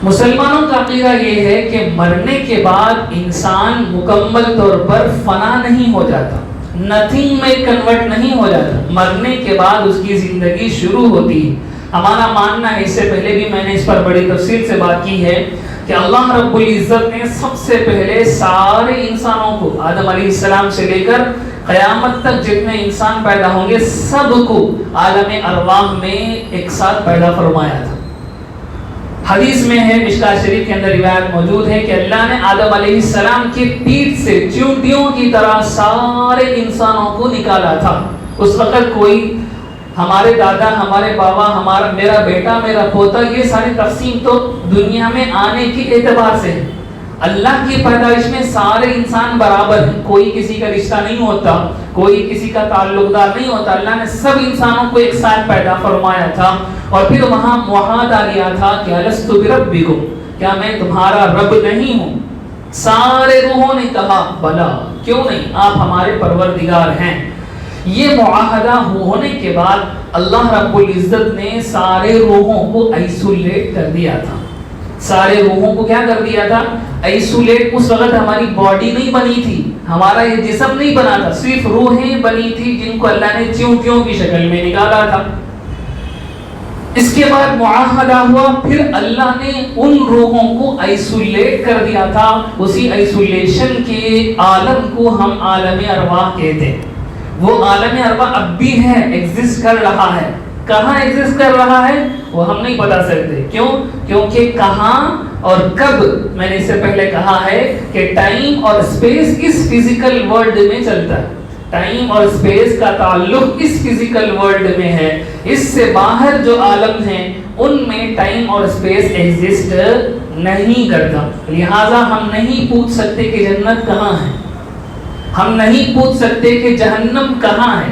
مسلمانوں کا عقیدہ یہ ہے کہ مرنے کے بعد انسان مکمل طور پر فنا نہیں ہو جاتا، نتھنگ میں کنورٹ نہیں ہو جاتا، مرنے کے بعد اس کی زندگی شروع ہوتی ہے۔ ہمارا ماننا ہے، اس سے پہلے بھی میں نے اس پر بڑی تفصیل سے بات کی ہے، کہ اللہ رب العزت نے سب سے پہلے سارے انسانوں کو، آدم علیہ السلام سے لے کر قیامت تک جتنے انسان پیدا ہوں گے سب کو عالم ارواح میں ایک ساتھ پیدا فرمایا تھا۔ حدیث میں ہے، مشکاۃ شریف کے اندر روایت موجود ہے کہ اللہ نے آدم علیہ السلام کی پیٹھ سے چیونٹیوں کی طرح سارے انسانوں کو نکالا تھا۔ اس وقت کوئی ہمارے دادا، ہمارے بابا، میرا بیٹا، میرا پوتا، یہ ساری تقسیم تو دنیا میں آنے کے اعتبار سے ہے۔ اللہ کی پیدائش میں سارے انسان برابر ہیں، کوئی کسی کا رشتہ نہیں ہوتا، کوئی کسی کا تعلق دار نہیں ہوتا۔ اللہ نے سب انسانوں کو ایک ساتھ پیدا فرمایا تھا، اور پھر وہاں معاہدہ لیا تھا کہ الست بربکم، کیا میں تمہارا رب نہیں ہوں؟ سارے روحوں نے کہا بلا، کیوں نہیں، آپ ہمارے پروردگار ہیں۔ یہ معاہدہ ہونے کے بعد اللہ رب العزت نے سارے روحوں کو آئسولیٹ کر دیا تھا۔ سارے روحوں کو کیا کر دیا تھا؟ آئسولیٹ۔ اس وقت ہماری باڈی نہیں بنی تھی، ہمارا یہ جسم نہیں بنا تھا، صرف روحیں بنی تھی جن کو اللہ نے چیونٹیوں کی شکل میں نکالا تھا۔ اس کے بعد معاہدہ ہوا، پھر اللہ نے ان روحوں کو آئسولیٹ کر دیا تھا۔ اسی آئسولیشن کے عالم کو ہم عالم ارواح کہتے ہیں۔ وہ عالم ارواح اب بھی ہے، ایگزسٹ کر رہا ہے۔ کہاں ایگزسٹ کر رہا ہے وہ ہم نہیں بتا سکتے، کیوں؟ کیونکہ کہاں اور کب، میں نے اس سے پہلے کہا ہے کہ ٹائم اور اسپیس اس فزیکل ورلڈ میں چلتا ہے۔ ٹائم اور اسپیس کا تعلق اس فزیکل ورلڈ میں ہے، اس سے باہر جو عالم ہیں ان میں ٹائم اور اسپیس ایگزسٹ نہیں کرتا۔ لہٰذا ہم نہیں پوچھ سکتے کہ جنت کہاں ہے، ہم نہیں پوچھ سکتے کہ جہنم کہاں ہے،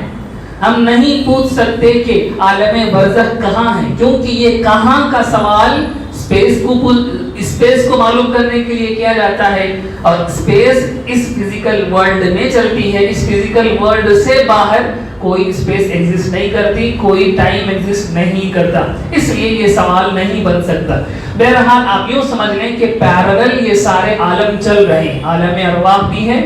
ہم نہیں پوچھ سکتے کہ عالم برزخ کہاں ہے، کیونکہ یہ کہاں کا سوال اسپیس کو معلوم کرنے کے لیے کیا جاتا ہے، اور اسپیس اس فزیکل ورلڈ میں چلتی ہے۔ اس فزیکل ورلڈ سے باہر کوئی اسپیس ایگزسٹ نہیں کرتی، کوئی ٹائم ایگزسٹ نہیں کرتا، اس لیے یہ سوال نہیں بن سکتا۔ بہرحال آپ یوں سمجھ لیں کہ پیرالل یہ سارے عالم چل رہے ہیں، عالم ارواح بھی ہے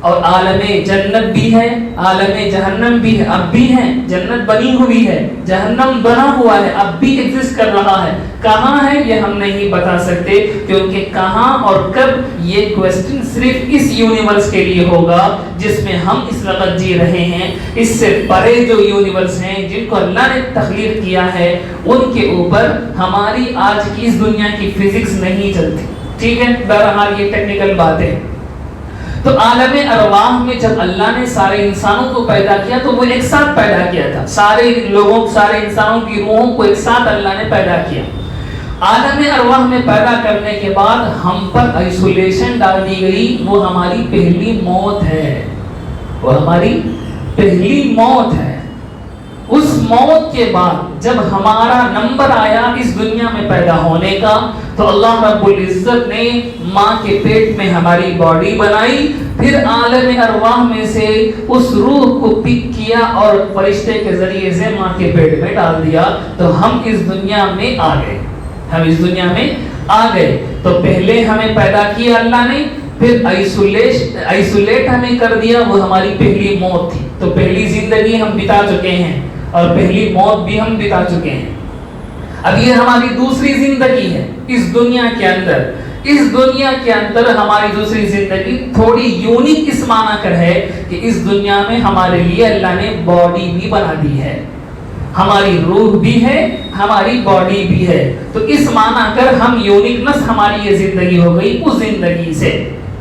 اور عالم جنت بھی ہے، عالم جہنم بھی ہے، اب بھی ہے، جنت بنی ہوئی ہے، جہنم بنا ہوا ہے، اب بھی ایگزسٹ کر رہا ہے۔ کہاں ہے یہ ہم نہیں بتا سکتے، کیونکہ کہاں اور کب یہ کوسچن صرف اس یونیورس کے لیے ہوگا جس میں ہم اس وقت جی رہے ہیں۔ اس سے پرے جو یونیورس ہیں جن کو اللہ نے تخلیق کیا ہے ان کے اوپر ہماری آج کی اس دنیا کی فزکس نہیں چلتی، ٹھیک ہے؟ بہرحال یہ ٹیکنیکل باتیں۔ تو عالم ارواح میں جب اللہ نے سارے انسانوں کو پیدا کیا تو وہ ایک ساتھ پیدا کیا تھا، سارے لوگوں، سارے انسانوں کی روحوں کو ایک ساتھ اللہ نے پیدا کیا۔ عالم ارواح میں پیدا کرنے کے بعد ہم پر آئسولیشن ڈال دی گئی، وہ ہماری پہلی موت ہے، وہ ہماری پہلی موت ہے۔ اس موت کے بعد جب ہمارا نمبر آیا اس دنیا میں پیدا ہونے کا، تو اللہ رب العزت نے ماں کے پیٹ میں ہماری باڈی بنائی، پھر عالم ارواح میں سے اس روح کو پک کیا اور فرشتے کے ذریعے سے ماں کے پیٹ میں ڈال دیا، تو ہم اس دنیا میں آ گئے، ہم اس دنیا میں آ گئے۔ تو پہلے ہمیں پیدا کیا اللہ نے، پھر آئسولیٹ ہمیں کر دیا، وہ ہماری پہلی موت تھی۔ تو پہلی زندگی ہم بتا چکے ہیں اور پہلی موت بھی ہم بتا چکے ہیں۔ اب یہ ہماری دوسری زندگی ہے اس دنیا کے اندر۔ اس دنیا کے اندر ہماری دوسری زندگی تھوڑی یونیک اس معنی کر ہے کہ اس دنیا میں ہمارے لیے اللہ نے باڈی بھی بنا دی ہے، ہماری روح بھی ہے، ہماری باڈی بھی ہے۔ تو اس معنی کر ہم یونیکنس ہماری یہ زندگی ہو گئی اس زندگی سے۔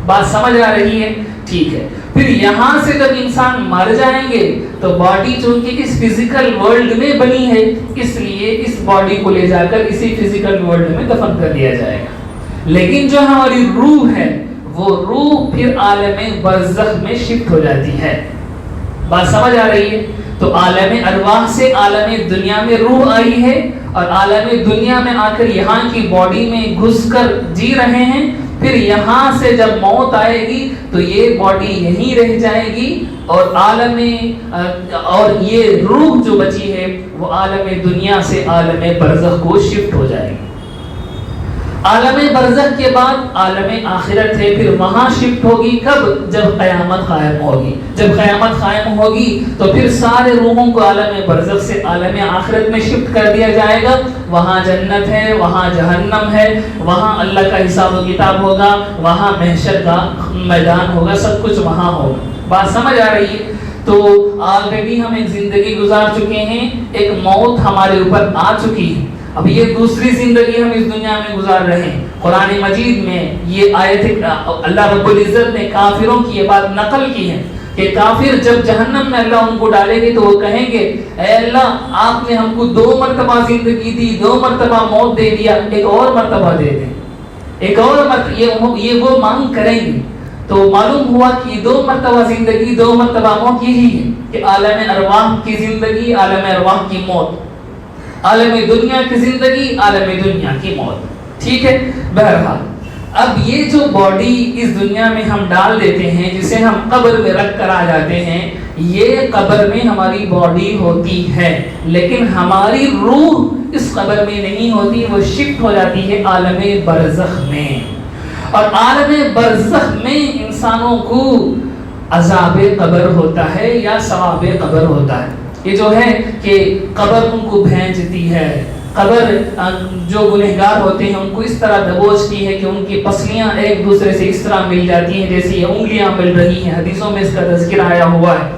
بات سمجھ آ رہی ہے؟ ٹھیک ہے۔ پھر یہاں سے جب انسان مر جائیں گے تو باڈی چونکہ اس فزیکل ورلڈ میں بنی ہے، اس لیے اس باڈی کو لے جا کر اسی فزیکل ورلڈ میں دفن کر دیا جائے گا۔ لیکن جو ہماری روح ہے وہ روح پھر عالم برزخ میں شفٹ ہو جاتی ہے۔ بات سمجھ آ رہی ہے؟ تو عالم ارواح سے عالم دنیا میں روح آئی ہے، اور عالم دنیا میں آ کر یہاں کی باڈی میں گھس کر جی رہے ہیں۔ پھر یہاں سے جب موت آئے گی تو یہ باڈی یہیں رہ جائے گی، اور یہ روح جو بچی ہے وہ عالم دنیا سے عالم برزخ کو شفٹ ہو جائے گی۔ عالم برزخ کے بعد عالم آخرت ہے، پھر وہاں شفٹ ہوگی کب؟ جب قیامت قائم ہوگی۔ جب قیامت قائم ہوگی تو پھر سارے روحوں کو عالم برزخ سے عالم آخرت میں شفٹ کر دیا جائے گا۔ وہاں جنت ہے، وہاں جہنم ہے، وہاں اللہ کا حساب و کتاب ہوگا، وہاں محشر کا میدان ہوگا، سب کچھ وہاں ہوگا۔ بات سمجھ آ رہی ہے؟ تو آلریڈی ہم ایک زندگی گزار چکے ہیں، ایک موت ہمارے اوپر آ چکی ہے، اب یہ دوسری زندگی ہم اس دنیا میں گزار رہے ہیں۔ قرآن مجید میں یہ آیت اللہ رب العزت نے کافروں کی یہ بات نقل کی ہے کہ کافر جب جہنم میں اللہ ان کو ڈالے گے تو وہ کہیں گے اے اللہ آپ نے ہم کو 2 مرتبہ زندگی دی، 2 مرتبہ موت دے دیا، ایک اور مرتبہ دے دیں، ایک اور مرتبہ، یہ وہ مانگ کریں گے۔ تو معلوم ہوا کہ 2 مرتبہ زندگی، 2 مرتبہ موت یہی ہے کہ عالم ارواح کی زندگی، عالم ارواح کی موت، عالم دنیا کی زندگی، عالم دنیا کی موت، ٹھیک ہے۔ بہرحال اب یہ جو باڈی اس دنیا میں ہم ڈال دیتے ہیں، جسے ہم قبر میں رکھ کر آ جاتے ہیں، یہ قبر میں ہماری باڈی ہوتی ہے، لیکن ہماری روح اس قبر میں نہیں ہوتی، وہ شفٹ ہو جاتی ہے عالم برزخ میں۔ اور عالم برزخ میں انسانوں کو عذاب قبر ہوتا ہے یا ثواب قبر ہوتا ہے۔ یہ جو ہے کہ قبر ان کو بھینچتی ہے، قبر جو گنہگار ہوتے ہیں ان کو اس طرح دبوچتی ہے کہ ان کی پسلیاں ایک دوسرے سے اس طرح مل جاتی ہیں جیسے یہ انگلیاں مل رہی ہیں، حدیثوں میں اس کا تذکرہ آیا ہوا ہے۔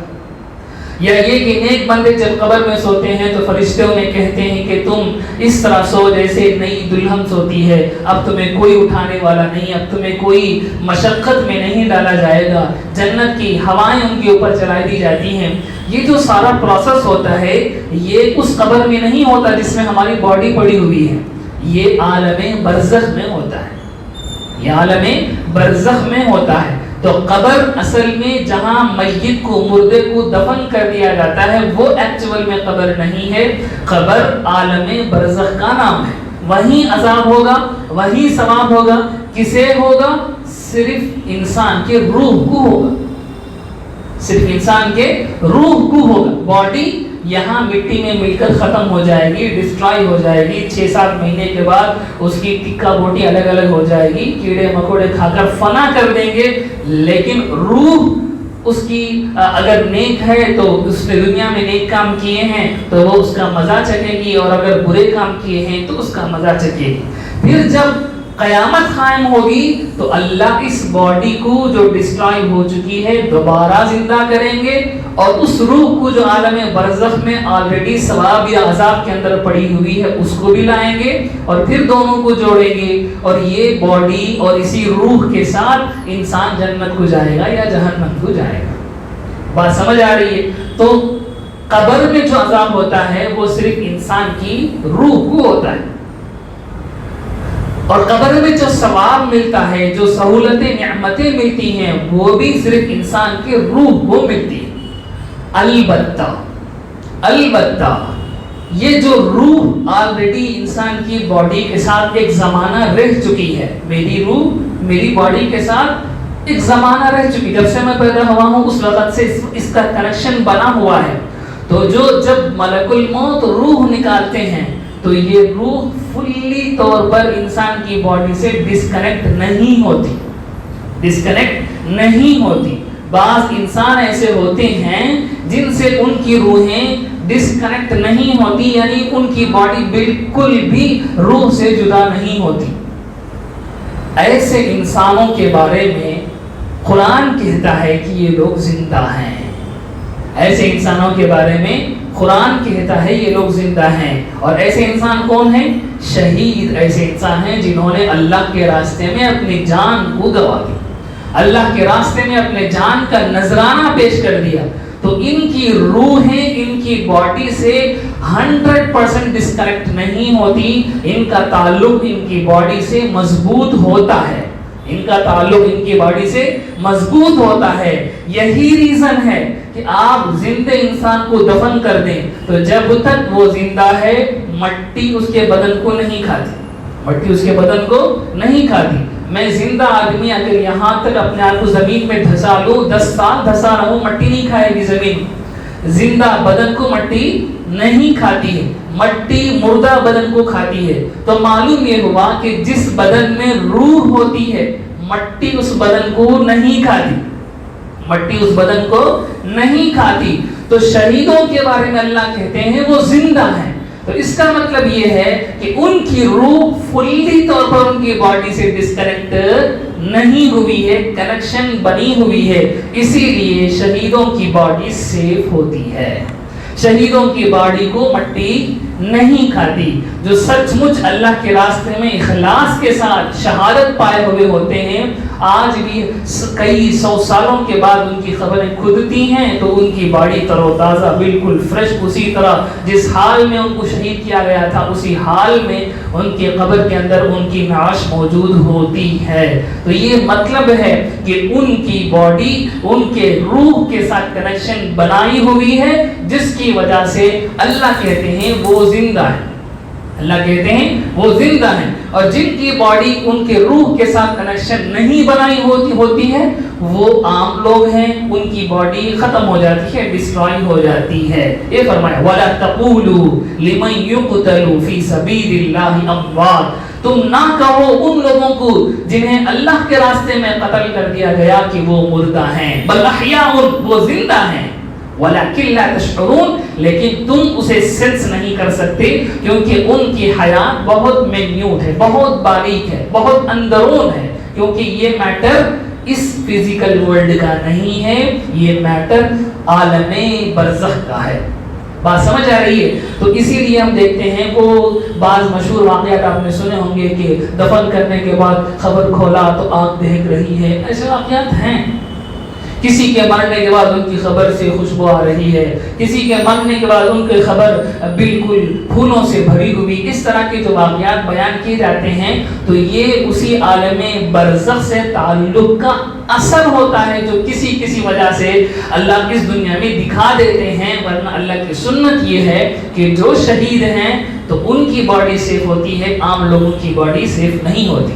یا یہ کہ نیک بندے جب قبر میں سوتے ہیں تو فرشتے انہیں کہتے ہیں کہ تم اس طرح سو جیسے نئی دلہن سوتی ہے، اب تمہیں کوئی اٹھانے والا نہیں، اب تمہیں کوئی مشقت میں نہیں ڈالا جائے گا، جنت کی ہوائیں ان کے اوپر چلائی دی جاتی ہیں۔ یہ جو سارا پروسیس ہوتا ہے یہ اس قبر میں نہیں ہوتا جس میں ہماری باڈی پڑی ہوئی ہے، یہ عالم برزخ میں ہوتا ہے، یہ عالم برزخ میں ہوتا ہے۔ تو قبر اصل میں جہاں میت کو، مردے کو دفن کر دیا جاتا ہے وہ ایکچول میں قبر نہیں ہے، قبر عالم برزخ کا نام ہے۔ وہیں عذاب ہوگا، وہیں ثواب ہوگا، کسے ہوگا؟ صرف انسان کے روح کو ہوگا، صرف انسان کے روح کو ہوگا۔ باڈی یہاں مٹی میں مل کر ختم ہو جائے گی، ڈسٹرائی ہو جائے گی، 6-7 مہینے کے بعد اس کی ٹکا بوٹی الگ الگ ہو جائے گی، کیڑے مکوڑے کھا کر فنا کر دیں گے، لیکن روح اس کی اگر نیک ہے تو اس نے دنیا میں نیک کام کیے ہیں تو وہ اس کا مزہ چکے گی، اور اگر برے کام کیے ہیں تو اس کا مزہ چکے گی۔ پھر جب قیامت قائم ہوگی تو اللہ اس باڈی کو جو ڈسٹرائی ہو چکی ہے دوبارہ زندہ کریں گے، اور اس روح کو جو عالم برزخ میں آلریڈی ثواب یا عذاب کے اندر پڑی ہوئی ہے اس کو بھی لائیں گے، اور پھر دونوں کو جوڑیں گے، اور یہ باڈی اور اسی روح کے ساتھ انسان جنت کو جائے گا یا جہنم کو جائے گا۔ بات سمجھ آ رہی ہے؟ تو قبر میں جو عذاب ہوتا ہے وہ صرف انسان کی روح کو ہوتا ہے، اور قبر میں جو ثواب ملتا ہے، جو سہولتیں نعمتیں ملتی ہیں وہ بھی صرف انسان کے روح کو ملتی ہے۔ البتہ یہ جو روح آلریڈی انسان کی باڈی کے ساتھ ایک زمانہ رہ چکی ہے، میری روح میری باڈی کے ساتھ ایک زمانہ رہ چکی، جب سے میں پیدا ہوا ہوں اس وقت سے اس کا کنیکشن بنا ہوا ہے۔ تو جب ملک الموت روح نکالتے ہیں تو یہ روح فلی طور پر انسان کی باڈی سے ڈسکنیکٹ نہیں ہوتی۔ بعض انسان ایسے ہوتے ہیں جن سے ان کی روحیں ڈسکنیکٹ نہیں ہوتی، یعنی ان کی باڈی بالکل بھی روح سے جدا نہیں ہوتی۔ ایسے انسانوں کے بارے میں قرآن کہتا ہے کہ یہ لوگ زندہ ہیں۔ ایسے انسانوں کے بارے میں قرآن کہتا ہے یہ لوگ زندہ ہیں۔ اور ایسے انسان کون ہیں؟ شہید ایسے انسان ہیں جنہوں نے اللہ کے راستے میں اپنی جان کو گوا دی، اللہ کے راستے میں اپنے جان کا نذرانہ پیش کر دیا، تو ان کی روحیں ان کی باڈی سے 100% ڈسکنیکٹ نہیں ہوتی، ان کا تعلق ان کی باڈی سے مضبوط ہوتا ہے، ان کا تعلق ان کی باڈی سے مضبوط ہوتا ہے۔ یہی ریزن ہے کہ آپ زندہ انسان کو دفن کر دیں تو جب تک وہ زندہ ہے مٹی اس کے بدن کو نہیں کھاتی، مٹی اس کے بدن کو نہیں کھاتی۔ میں زندہ آدمی اگر یہاں تک اپنے آپ کو زمین میں دھسا لوں، 10 سال دھسا رہوں، مٹی نہیں کھائے گی زمین، زندہ بدن کو مٹی نہیں کھاتی ہے۔ مٹی مردہ بدن کو کھاتی ہے، تو معلوم یہ ہوا کہ جس بدن میں روح ہوتی ہے مٹی اس بدن کو نہیں کھاتی، مٹی اس بدن کو نہیں کھاتی۔ تو شہیدوں کے بارے میں اللہ کہتے ہیں وہ زندہ ہیں، تو اس کا مطلب یہ ہے کہ ان کی روح فلی طور پر ان کی باڈی سے ڈسکنیکٹ نہیں ہوئی ہے، کنیکشن بنی ہوئی ہے، اسی لیے شہیدوں کی باڈی سیف ہوتی ہے، شہیدوں کی باڈی کو مٹی نہیں کھاتی۔ جو سچ مچ اللہ کے راستے میں اخلاص کے ساتھ شہادت پائے ہوئے ہوتے ہیں، آج بھی کئی سو سالوں کے بعد ان کی خبریں کھدتی ہیں تو ان کی باڈی تر و تازہ بالکل فریش، اسی طرح جس حال میں ان کو شہید کیا گیا تھا اسی حال میں ان کی قبر کے اندر ان کی نعش موجود ہوتی ہے۔ تو یہ مطلب ہے کہ ان کی باڈی ان کے روح کے ساتھ کنیکشن بنائی ہوئی ہے، جس کی وجہ سے اللہ کہتے ہیں وہ زندہ ہے، اللہ کہتے ہیں وہ زندہ ہیں۔ اور جن کی باڈی ان کے روح کے ساتھ کنیکشن نہیں بنائی ہوتی ہے وہ عام لوگ ہیں، ان کی باڈی ختم ہو جاتی ہے، ڈسٹرائی ہو جاتی ہے۔ یہ فرمایا وَلَا تَقُولُوا لِمَنْ يُقْتَلُ فِي سَبِيلِ اللَّهِ أَمْوَاتٌ، تم نہ کہو ان لوگوں کو جنہیں اللہ کے راستے میں قتل کر دیا گیا کہ وہ مردہ ہیں، بل احیاء، وہ زندہ ہیں، وَلَكِنْ لَا تَشْعُرُونَ، لیکن تم اسے سینس نہیں کر سکتے کیونکہ ان کی حیات بہت منیوٹ ہے، بہت باریک ہے، بہت اندرون ہے، کیونکہ یہ میٹر اس فزیکل ورلڈ کا نہیں ہے، یہ میٹر عالم برزخ کا ہے۔ بات سمجھ آ رہی ہے؟ تو اسی لیے ہم دیکھتے ہیں وہ بعض مشہور واقعات آپ نے سنے ہوں گے کہ دفن کرنے کے بعد خبر کھولا تو آگ دہک رہی ہے، ایسے واقعات ہیں۔ کسی کے مرنے کے بعد ان کی خبر سے خوشبو آ رہی ہے، کسی کے مرنے کے بعد ان کی خبر بالکل پھولوں سے بھری ہوئی، اس طرح کے جو واقعات بیان کیے جاتے ہیں تو یہ اسی عالم برزخ سے تعلق کا اثر ہوتا ہے جو کسی وجہ سے اللہ اس دنیا میں دکھا دیتے ہیں، ورنہ اللہ کی سنت یہ ہے کہ جو شہید ہیں تو ان کی باڈی سیف ہوتی ہے، عام لوگوں کی باڈی سیف نہیں ہوتی۔